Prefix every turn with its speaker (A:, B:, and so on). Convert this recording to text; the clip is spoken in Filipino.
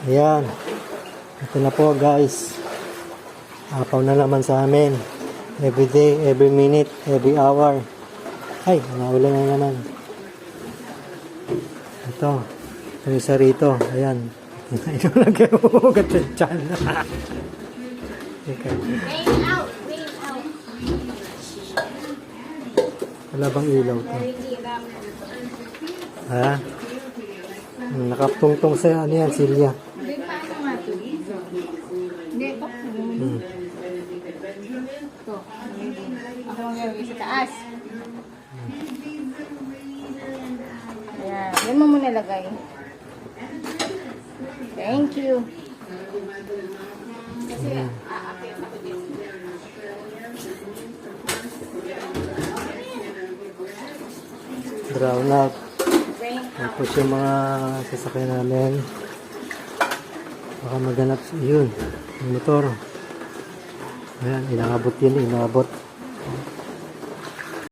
A: Ayan. Ito na po guys. Apaw na naman sa amin. Every day, every minute, every hour. Ay, naulan na naman. Ito. Ito isa rito. Ayan. Ito nag-ugat sa tiyan.
B: Rain out. Rain out.
A: Wala bang ilaw to? Ha? Nakaptungtong sa ano yan, Silya.
B: Hindi, paano nga ito? Hindi, bakit? Ito. Ako ang gawin sa taas. Ayan. Yan mo muna lagay. Thank you. Kasi, aakyat ako din.
A: Brown out.
B: Rain out.
A: Tapos yung mga sasakyan namin. Baka maganap yun. Yung motor. Ayan, inaabot yun, inaabot.